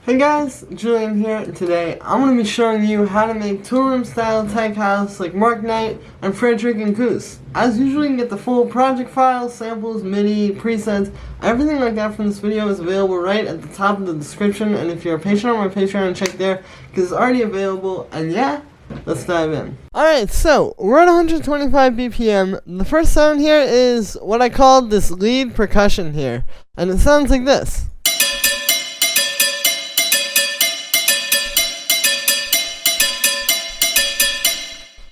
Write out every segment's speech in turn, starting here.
Hey guys, Julian here. Today I'm going to be showing you how to make Toolroom style tech house like Mark Knight and Frederick Kusse. As usual, you can get the full project files, samples, MIDI, presets, everything like that from this video is available right at the top of the description, and if you're a patron on my Patreon, check there because it's already available. And yeah, let's dive in. Alright, so we're at 125 BPM. The first sound here is what I called this lead percussion here, and it sounds like this.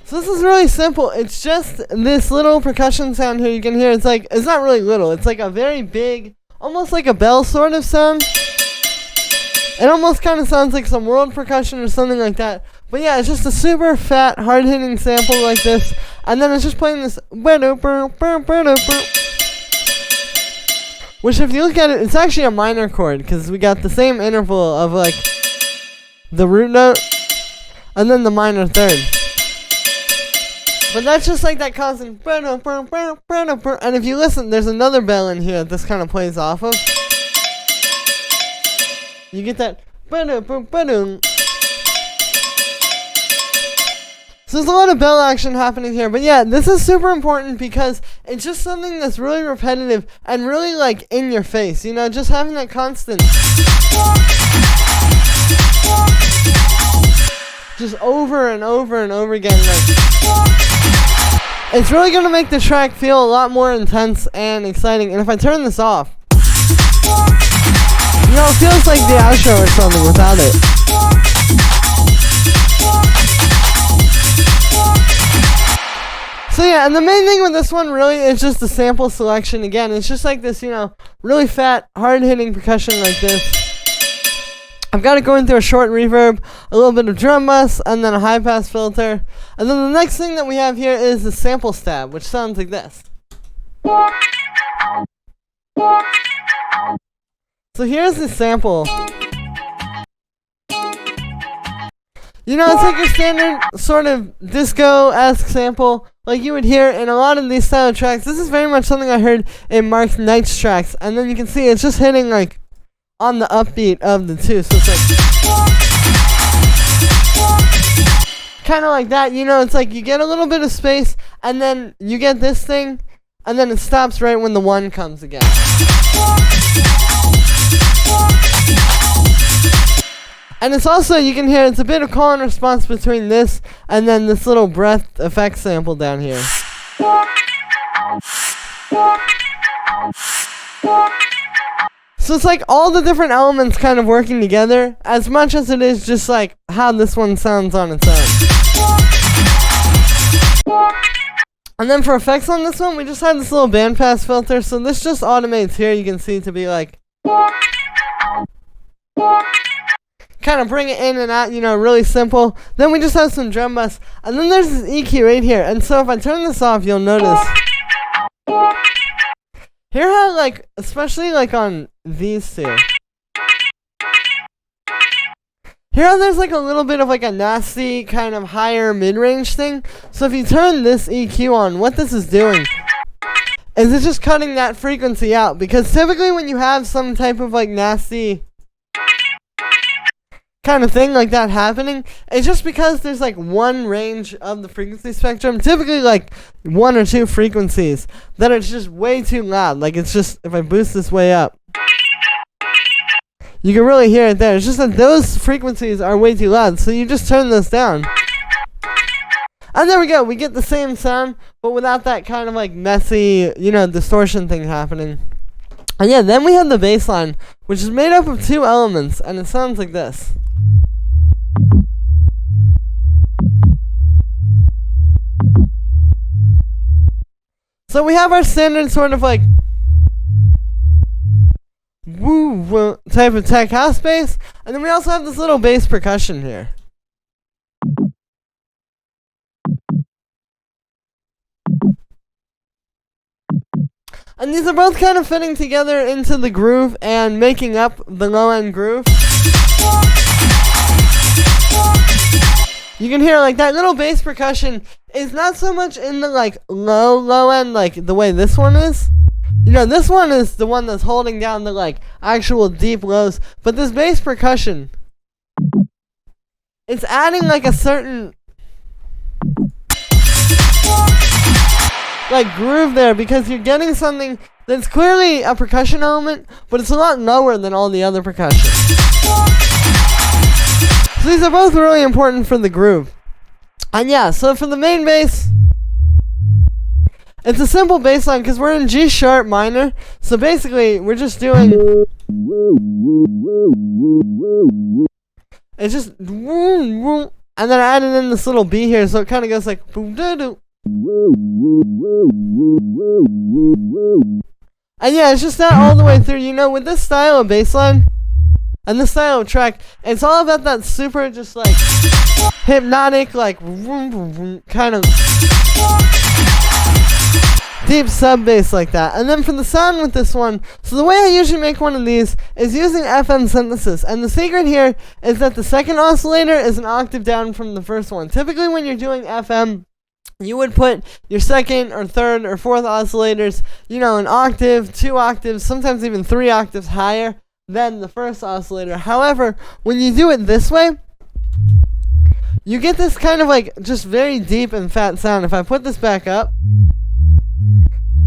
So this is really simple. It's just this little percussion sound here you can hear. It's not really little. It's like a very big, almost like a bell sort of sound. It almost kind of sounds like some world percussion or something like that. But yeah, it's just a super fat, hard-hitting sample like this. And then it's just playing this. Which if you look at it, it's actually a minor chord. Because we got the same interval of like the root note and then the minor third. But that's just like that constant. And if you listen, there's another bell in here that this kind of plays off of. You get that. So there's a lot of bell action happening here. But yeah, this is super important because it's just something that's really repetitive and really like in your face. You know, just having that constant. Just over and over and over again. It's really going to make the track feel a lot more intense and exciting. And if I turn this off, you know, it feels like the outro or something without it. So yeah, and the main thing with this one really is just the sample selection. Again, it's just like this, you know, really fat, hard-hitting percussion like this. I've got it going through a short reverb, a little bit of drum bus, and then a high pass filter. And then the next thing that we have here is the sample stab, which sounds like this. So here's the sample. You know, it's like your standard sort of disco-esque sample like you would hear in a lot of these style tracks. This is very much something I heard in Mark Knight's tracks. And then you can see it's just hitting like on the upbeat of the two, so it's like kind of like that, you know. It's like you get a little bit of space and then you get this thing and then it stops right when the one comes again. And it's also, you can hear it's a bit of call and response between this and then this little breath effect sample down here. So it's like all the different elements kind of working together as much as it is just like how this one sounds on its own. And then for effects on this one, we just had this little bandpass filter. So this just automates here, you can see, to be like kind of bring it in and out, you know, really simple. Then we just have some drum bus. And then there's this EQ right here. And so if I turn this off, you'll notice. Hear how, like, especially, like, on these two. Hear how there's, like, a little bit of, like, a nasty kind of higher mid-range thing? So if you turn this EQ on, what this is doing is it's just cutting that frequency out. Because typically when you have some type of, like, nasty kind of thing like that happening, it's just because there's like one range of the frequency spectrum, typically like one or two frequencies that are just way too loud. Like it's just, if I boost this way up, you can really hear it there. It's just that those frequencies are way too loud, so you just turn this down. And there we go, we get the same sound, but without that kind of like messy, you know, distortion thing happening. And yeah, then we have the bass line, which is made up of two elements, and it sounds like this. So we have our standard sort of like woo type of tech house bass, and then we also have this little bass percussion here. And these are both kind of fitting together into the groove and making up the low end groove. You can hear like that little bass percussion is not so much in the like low end like the way this one is, You know, this one is the one that's holding down the like actual deep lows, but this bass percussion, it's adding like a certain like groove there, because you're getting something that's clearly a percussion element, but it's a lot lower than all the other percussion. So these are both really important for the groove. And yeah, so for the main bass, it's a simple bass line because we're in G sharp minor. So basically, we're just doing, it's just, and then I added in this little B here, so it kind of goes like, and yeah, it's just that all the way through. You know, with this style of bass line and this style of track, it's all about that super just like hypnotic, like kind of deep sub bass like that. And then for the sound with this one, so the way I usually make one of these is using FM synthesis. And the secret here is that the second oscillator is an octave down from the first one. Typically when you're doing FM, you would put your second or third or fourth oscillators, you know, an octave, 2 octaves, sometimes even 3 octaves higher than the first oscillator. However, when you do it this way, you get this kind of like just very deep and fat sound. If I put this back up,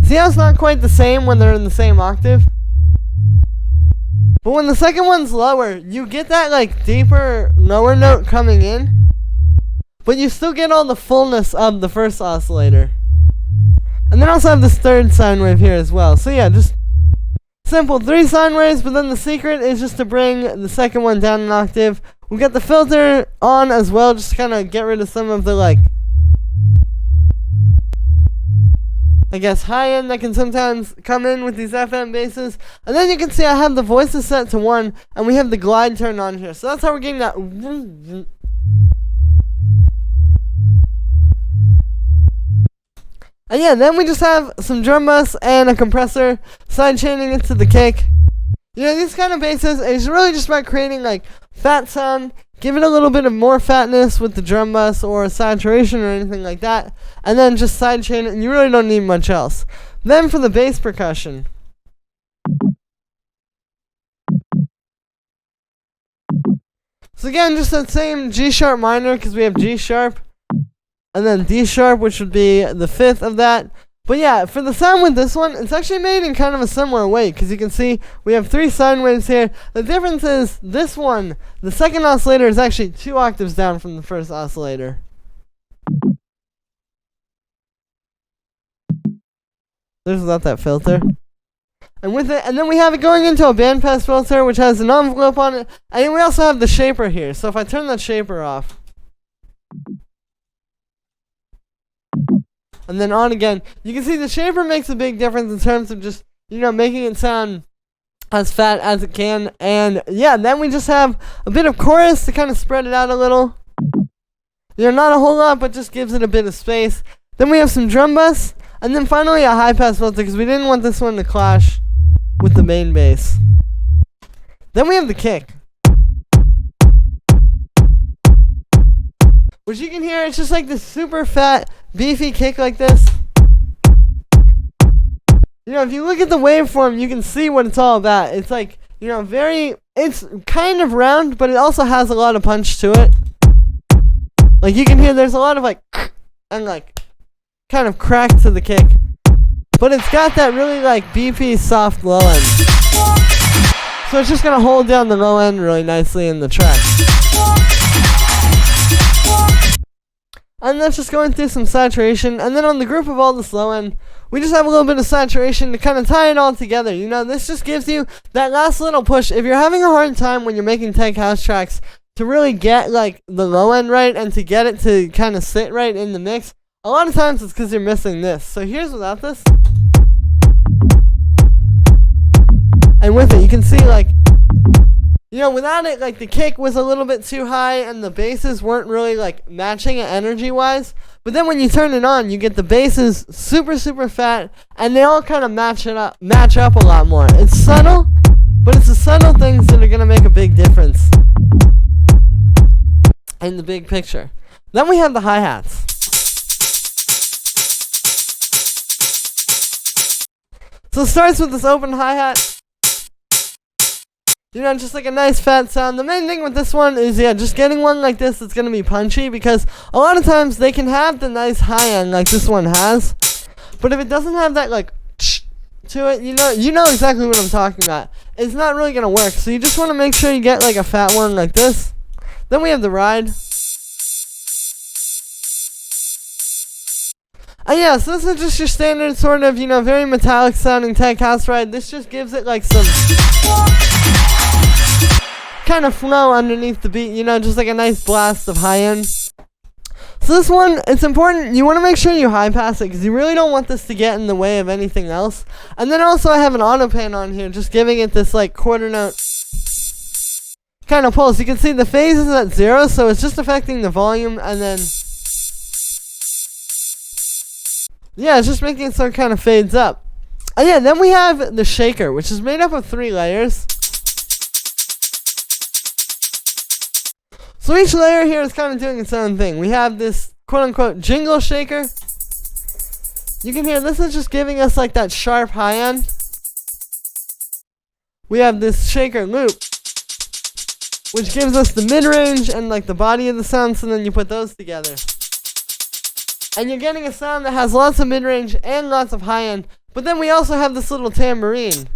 see how it's not quite the same when they're in the same octave? But when the second one's lower, you get that like deeper lower note coming in, but you still get all the fullness of the first oscillator. And then also have this third sine wave here as well. So yeah, just simple 3 sine waves, but then the secret is just to bring the second one down an octave. We got the filter on as well, just to kind of get rid of some of the like, I guess, high end that can sometimes come in with these FM basses. And then you can see I have the voices set to 1, and we have the glide turned on here. So that's how we're getting that. And yeah, then we just have some drum bus and a compressor side chaining into the kick. You know, these kind of basses, it's really just about creating like fat sound, give it a little bit of more fatness with the drum bus or saturation or anything like that, and then just side chain it, and you really don't need much else. Then for the bass percussion, so again, just that same G sharp minor, because we have G sharp, and then D sharp, which would be the 5th of that. But yeah, for the sound with this one, it's actually made in kind of a similar way, because you can see we have 3 sine waves here. The difference is this one, the second oscillator is actually 2 octaves down from the first oscillator. There's without that filter. And with it, and then we have it going into a bandpass filter, which has an envelope on it. And then we also have the shaper here. So if I turn that shaper off, and then on again, you can see the shaper makes a big difference in terms of just, you know, making it sound as fat as it can. And yeah, then we just have a bit of chorus to kind of spread it out a little. You know, not a whole lot, but just gives it a bit of space. Then we have some drum bus, and then finally a high pass filter, because we didn't want this one to clash with the main bass. Then we have the kick, which you can hear, it's just like this super fat, beefy kick like this. You know, if you look at the waveform, you can see what it's all about. It's like, you know, it's kind of round, but it also has a lot of punch to it. Like you can hear there's a lot of like, and like, kind of crack to the kick. But it's got that really like beefy, soft low end. So it's just gonna hold down the low end really nicely in the track. And that's just going through some saturation. And then on the group of all this low end, we just have a little bit of saturation to kind of tie it all together. You know, this just gives you that last little push. If you're having a hard time when you're making tech house tracks to really get like the low end right and to get it to kind of sit right in the mix, a lot of times it's because you're missing this. So here's without this. And with it, you can see like, you know, without it, like the kick was a little bit too high and the basses weren't really like matching it energy wise. But then when you turn it on, you get the basses super, super fat, and they all kind of match up a lot more. It's subtle, but it's the subtle things that are going to make a big difference in the big picture. Then we have the hi-hats. So it starts with this open hi-hat. You know, just like a nice fat sound. The main thing with this one is, yeah, just getting one like this that's going to be punchy, because a lot of times they can have the nice high end like this one has, but if it doesn't have that like to it, you know exactly what I'm talking about. It's not really going to work, so you just want to make sure you get like a fat one like this. Then we have the ride. Yeah, so this is just your standard sort of, you know, very metallic sounding tech house ride. This just gives it like some kind of flow underneath the beat, you know, just like a nice blast of high end. So this one, it's important, you want to make sure you high pass it, because you really don't want this to get in the way of anything else. And then also I have an auto pan on here, just giving it this like quarter note kind of pulse. You can see the phase is at 0, so it's just affecting the volume, and then yeah, it's just making it so it kind of fades up. And yeah, then we have the shaker, which is made up of 3 layers. So each layer here is kind of doing its own thing. We have this quote-unquote jingle shaker. You can hear this is just giving us like that sharp high end. We have this shaker loop, which gives us the mid-range and like the body of the sound, so then you put those together. And you're getting a sound that has lots of mid-range and lots of high end. But then we also have this little tambourine,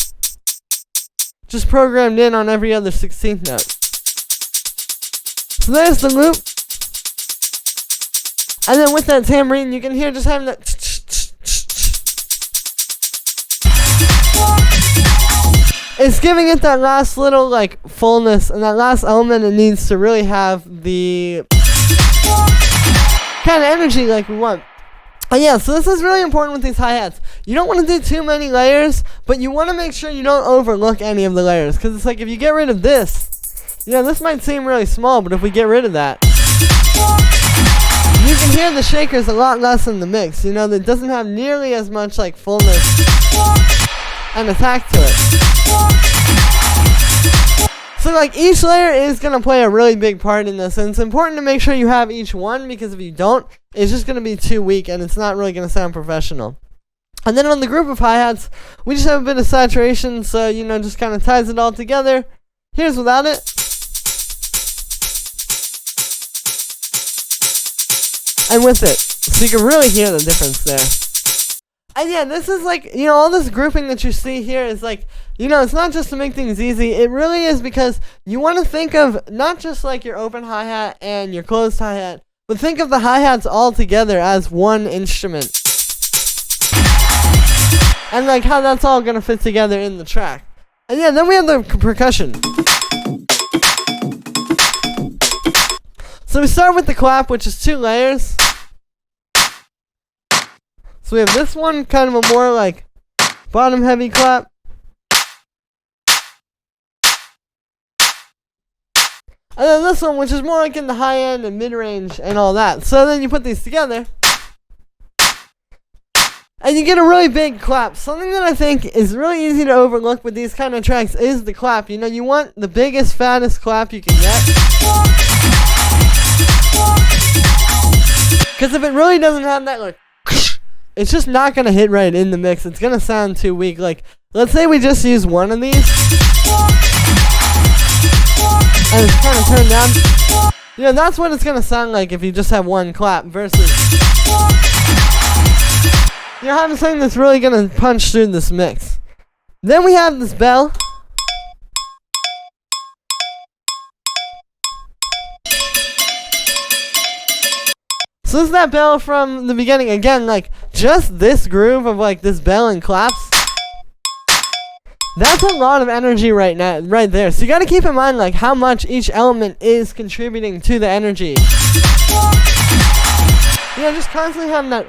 just programmed in on every other 16th note. So there's the loop. And then with that tambourine, you can hear just having that. It's giving it that last little like fullness and that last element it needs to really have the kind of energy like we want. Yeah, so this is really important with these hi-hats. You don't want to do too many layers, but you want to make sure you don't overlook any of the layers, because it's like if you get rid of this, you know, this might seem really small, but if we get rid of that, you can hear the shakers a lot less in the mix. You know, that doesn't have nearly as much like fullness and attack to it. So like each layer is going to play a really big part in this, and it's important to make sure you have each one, because if you don't, it's just going to be too weak and it's not really going to sound professional. And then on the group of hi-hats, we just have a bit of saturation, so you know, just kind of ties it all together. Here's without it. And with it, so you can really hear the difference there. And yeah, this is like, you know, all this grouping that you see here is like, you know, it's not just to make things easy. It really is because you want to think of not just like your open hi-hat and your closed hi-hat, but think of the hi-hats all together as one instrument. And like how that's all going to fit together in the track. And yeah, then we have the percussion. So we start with the clap, which is 2 layers. So we have this one, kind of a more like bottom heavy clap. And then this one, which is more like in the high end and mid range and all that. So then you put these together, and you get a really big clap. Something that I think is really easy to overlook with these kind of tracks is the clap. You know, you want the biggest, fattest clap you can get. Because if it really doesn't have that, like, it's just not going to hit right in the mix. It's going to sound too weak. Like, let's say we just use one of these, and it's kind of turned down. You know, that's what it's going to sound like if you just have one clap versus, you know, having something that's really going to punch through this mix. Then we have this bell. So this is that bell from the beginning. Again, like, just this groove of like this bell and claps, that's a lot of energy right now, right there. So you gotta keep in mind like how much each element is contributing to the energy. You know, just constantly having that.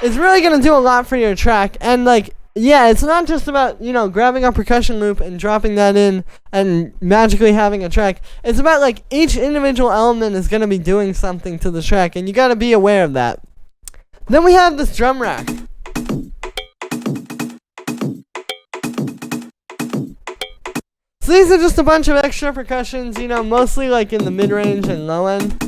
It's really gonna do a lot for your track. And like, yeah, it's not just about, you know, grabbing a percussion loop and dropping that in and magically having a track. It's about like each individual element is gonna be doing something to the track, and you gotta be aware of that. Then we have this drum rack. So these are just a bunch of extra percussions, you know, mostly like in the mid-range and low end.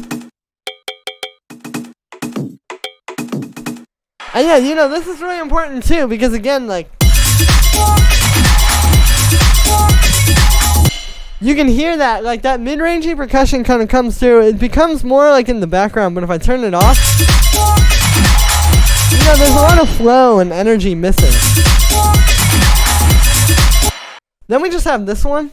And yeah, you know, this is really important too, because again, like, you can hear that, like, that mid-rangey percussion kind of comes through. It becomes more like in the background, but if I turn it off, you know, there's a lot of flow and energy missing. Then we just have this one.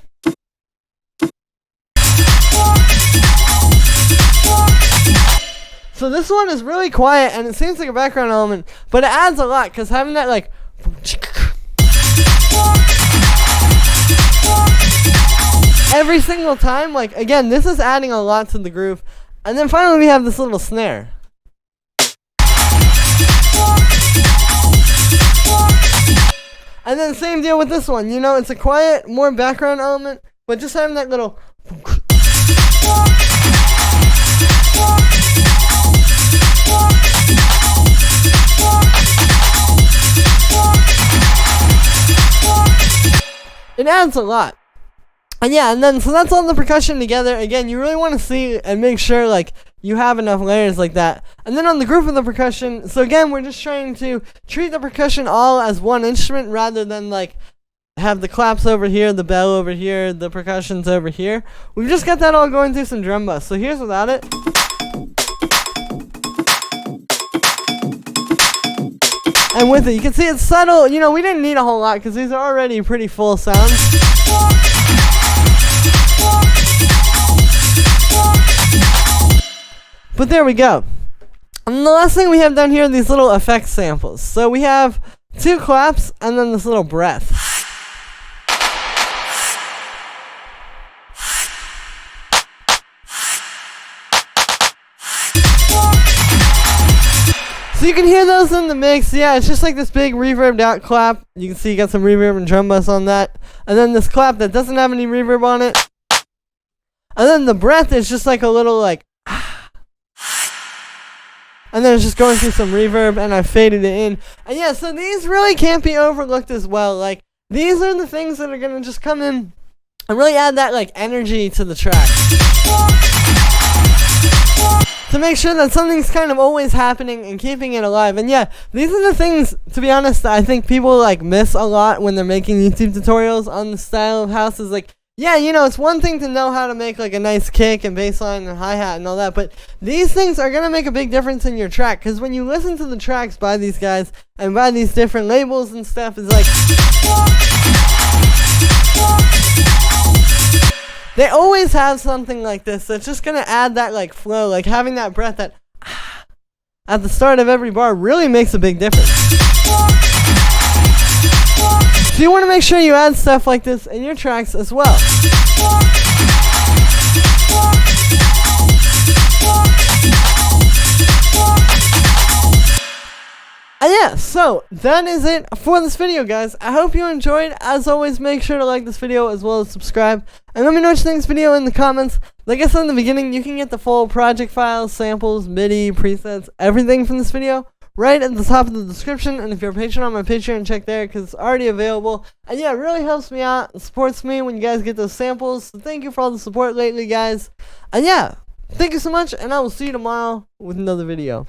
So this one is really quiet, and it seems like a background element, but it adds a lot, because having that, like, every single time, like, again, this is adding a lot to the groove. And then finally we have this little snare. And then same deal with this one, you know, it's a quiet, more background element, but just having that little it adds a lot. And yeah, and then so that's all the percussion together. Again, you really want to see and make sure like you have enough layers like that. And then on the group of the percussion, so again, we're just trying to treat the percussion all as one instrument rather than like have the claps over here, the bell over here, the percussion's over here. We've just got that all going through some drum bus. So here's without it. And with it, you can see it's subtle. You know, we didn't need a whole lot because these are already pretty full sounds. But there we go. And the last thing we have down here are these little effect samples. So we have 2 claps and then this little breath. So you can hear those in the mix. Yeah, it's just like this big reverbed out clap. You can see you got some reverb and drum bass on that. And then this clap that doesn't have any reverb on it. And then the breath is just like a little like and then it's just going through some reverb, and I faded it in. And yeah, so these really can't be overlooked as well. Like, these are the things that are gonna just come in and really add that like energy to the track. To make sure that something's kind of always happening and keeping it alive. And yeah, these are the things, to be honest, that I think people like miss a lot when they're making YouTube tutorials on the style of house. Is like, yeah, you know, it's one thing to know how to make like a nice kick and bass line and hi-hat and all that, but these things are going to make a big difference in your track, because when you listen to the tracks by these guys and by these different labels and stuff, it's like they always have something like this that's just going to add that like flow, like having that breath that at the start of every bar really makes a big difference. So you want to make sure you add stuff like this in your tracks as well. And yeah, so that is it for this video, guys. I hope you enjoyed. As always, make sure to like this video as well as subscribe. And let me know what you think of this video in the comments. Like I said in the beginning, you can get the full project files, samples, MIDI, presets, everything from this video right at the top of the description. And if you're a patron on my Patreon, check there because it's already available. And yeah, it really helps me out. It supports me when you guys get those samples. So thank you for all the support lately, guys. And yeah, thank you so much, and I will see you tomorrow with another video.